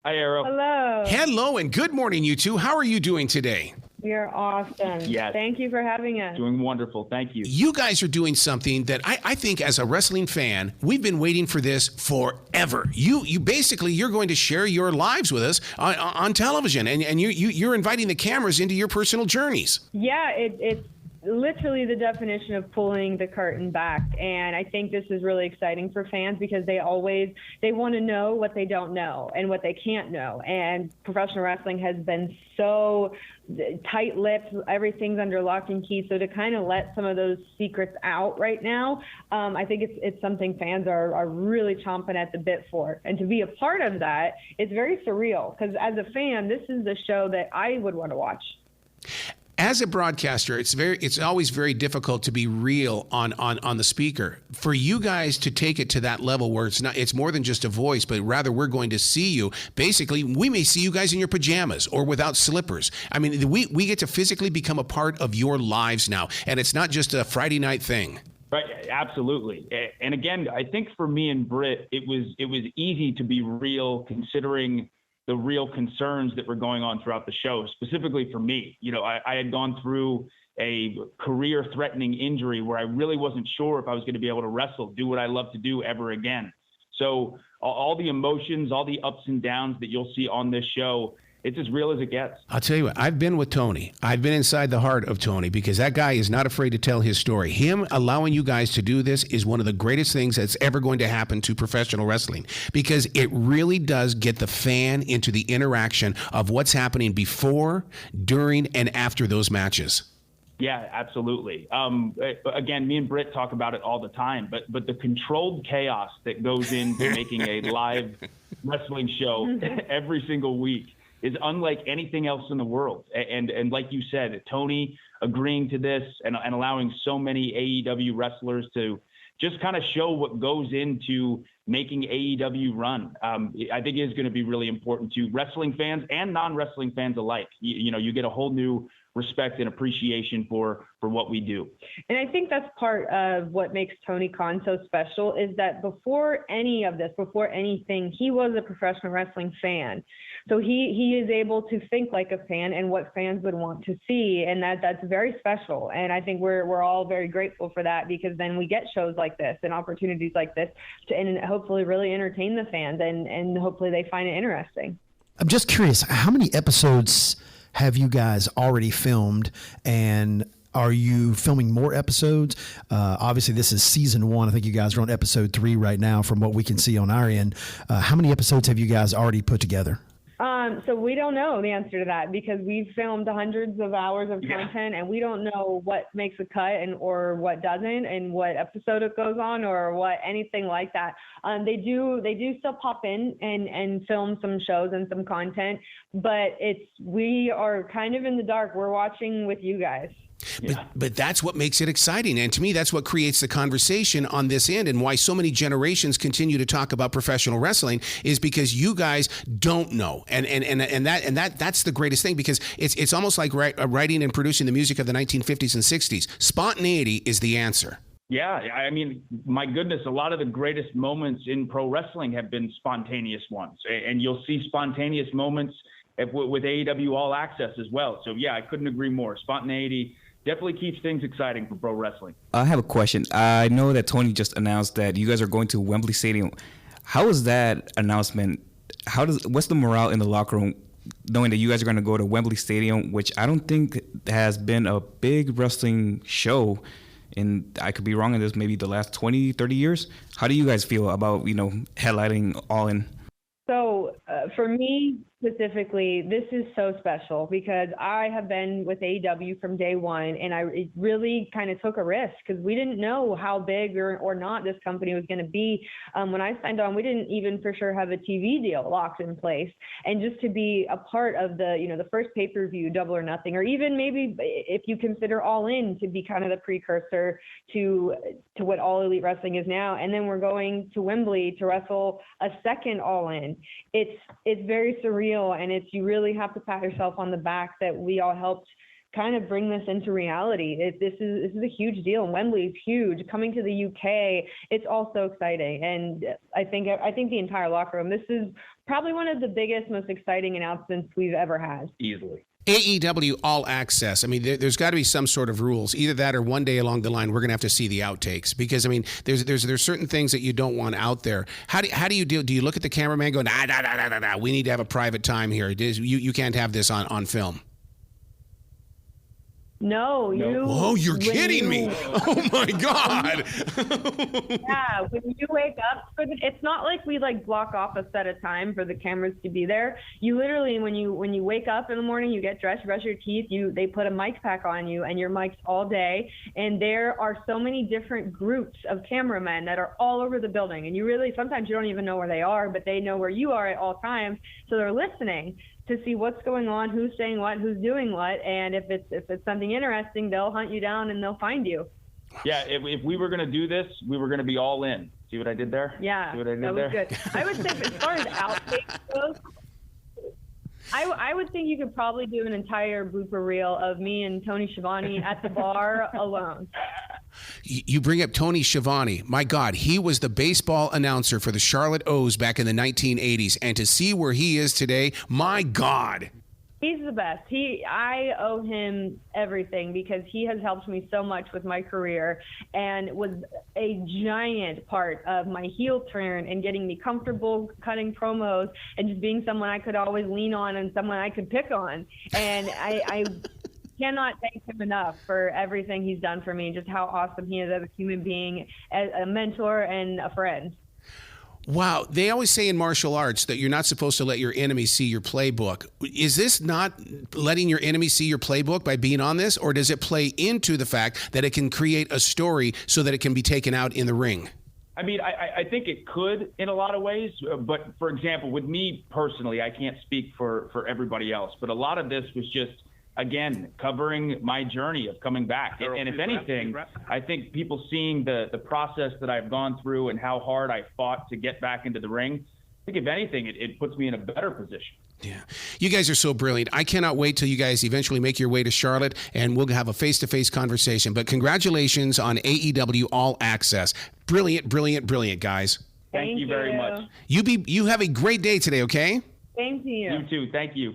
Hi, Arrow. Hello. Hello and good morning, you two. How are you doing today? We are awesome. Yes. Thank you for having us. Doing wonderful. Thank you. You guys are doing something that I think as a wrestling fan, we've been waiting for this forever. You basically, you're going to share your lives with us on television, and you're inviting the cameras into your personal journeys. Yeah, it's literally the definition of pulling the curtain back. And I think this is really exciting for fans because they want to know what they don't know and what they can't know. And professional wrestling has been so tight-lipped, everything's under lock and key. So to kind of let some of those secrets out right now, I think it's something fans are really chomping at the bit for. And to be a part of that, it's very surreal because as a fan, this is the show that I would want to watch. As a broadcaster, it's always very difficult to be real on the speaker. For you guys to take it to that level where it's more than just a voice, but rather we're going to see you. Basically, we may see you guys in your pajamas or without slippers. I mean, we get to physically become a part of your lives now, and it's not just a Friday night thing. Right, absolutely. And again, I think for me and Britt, it was easy to be real considering the real concerns that were going on throughout the show, specifically for me. You know, I had gone through a career-threatening injury where I really wasn't sure if I was going to be able to wrestle, do what I love to do ever again. So all the emotions, all the ups and downs that you'll see on this show, it's as real as it gets. I'll tell you what, I've been with Tony. I've been inside the heart of Tony because that guy is not afraid to tell his story. Him allowing you guys to do this is one of the greatest things that's ever going to happen to professional wrestling because it really does get the fan into the interaction of what's happening before, during, and after those matches. Yeah, absolutely. Again, me and Britt talk about it all the time, but the controlled chaos that goes into making a live wrestling show every single week is unlike anything else in the world. And like you said, Tony agreeing to this and allowing so many AEW wrestlers to just kind of show what goes into making AEW run, I think is going to be really important to wrestling fans and non-wrestling fans alike. You get a whole new respect and appreciation for what we do. And I think that's part of what makes Tony Khan so special is that before any of this, before anything, he was a professional wrestling fan. So he is able to think like a fan and what fans would want to see. And that's very special. And I think we're all very grateful for that because then we get shows like this and opportunities like this and hopefully really entertain the fans and hopefully they find it interesting. I'm just curious, how many episodes have you guys already filmed, and are you filming more episodes? Obviously, this is season 1. I think you guys are on episode 3 right now from what we can see on our end. How many episodes have you guys already put together? So we don't know the answer to that because we've filmed hundreds of hours of content and we don't know what makes a cut or what doesn't and what episode it goes on or what anything like that. They do still pop in and film some shows and some content, but we are kind of in the dark. We're watching with you guys. But that's what makes it exciting. And to me, that's what creates the conversation on this end and why so many generations continue to talk about professional wrestling is because you guys don't know. And that's the greatest thing because it's almost like writing and producing the music of the 1950s and 60s. Spontaneity is the answer. Yeah, I mean, my goodness, a lot of the greatest moments in pro wrestling have been spontaneous ones. And you'll see spontaneous moments with AEW All Access as well. So, yeah, I couldn't agree more. Spontaneity definitely keeps things exciting for pro wrestling. I have a question. I know that Tony just announced that you guys are going to Wembley Stadium. How is that announcement? What's the morale in the locker room knowing that you guys are going to go to Wembley Stadium, which I don't think has been a big wrestling show in, I could be wrong in this, maybe the last 20, 30 years? How do you guys feel about, headlining All In? So for me specifically, this is so special because I have been with AEW from day one, and it really kind of took a risk because we didn't know how big or not this company was going to be. When I signed on, we didn't even for sure have a TV deal locked in place. And just to be a part of the first pay-per-view, Double or Nothing, or even maybe if you consider All In to be kind of the precursor to what All Elite Wrestling is now. And then we're going to Wembley to wrestle a second All In. It's very surreal, and you really have to pat yourself on the back that we all helped kind of bring this into reality. This is a huge deal. Wembley is huge. Coming to the UK, it's all so exciting. And I think the entire locker room, this is probably one of the biggest, most exciting announcements we've ever had. Easily. AEW All Access. I mean, there's got to be some sort of rules. Either that, or one day along the line, we're going to have to see the outtakes, because I mean, there's certain things that you don't want out there. How do you deal? Do you look at the cameraman and go, nah, we need to have a private time here. You can't have this on film. No, you. Oh, you're kidding me! Oh my God! Yeah, when you wake up, it's not like we like block off a set of time for the cameras to be there. You literally, when you wake up in the morning, you get dressed, brush your teeth, they put a mic pack on you, and you're mic'd all day. And there are so many different groups of cameramen that are all over the building, and sometimes you don't even know where they are, but they know where you are at all times, so they're listening to see what's going on, who's saying what, who's doing what, and if it's something interesting, they'll hunt you down and they'll find you. Yeah, if we were going to do this, we were going to be all in. See what I did there? Yeah, that was good. I would say, as far as outtakes goes, I would think you could probably do an entire blooper reel of me and Tony Schiavone at the bar alone. You bring up Tony Schiavone. My God, he was the baseball announcer for the Charlotte O's back in the 1980s. And to see where he is today, my God. He's the best. I owe him everything, because he has helped me so much with my career and was a giant part of my heel turn and getting me comfortable cutting promos and just being someone I could always lean on and someone I could pick on. And I cannot thank him enough for everything he's done for me, just how awesome he is as a human being, as a mentor and a friend. Wow. They always say in martial arts that you're not supposed to let your enemy see your playbook. Is this not letting your enemy see your playbook by being on this? Or does it play into the fact that it can create a story so that it can be taken out in the ring? I mean, I think it could in a lot of ways. But, for example, with me personally, I can't speak for everybody else. But a lot of this was just, again, covering my journey of coming back. And if anything, I think people seeing the process that I've gone through and how hard I fought to get back into the ring, I think if anything, it puts me in a better position. Yeah. You guys are so brilliant. I cannot wait till you guys eventually make your way to Charlotte and we'll have a face-to-face conversation. But congratulations on AEW All Access. Brilliant, brilliant, brilliant, guys. Thank you very much. You have a great day today, okay? Same to you. You too. Thank you.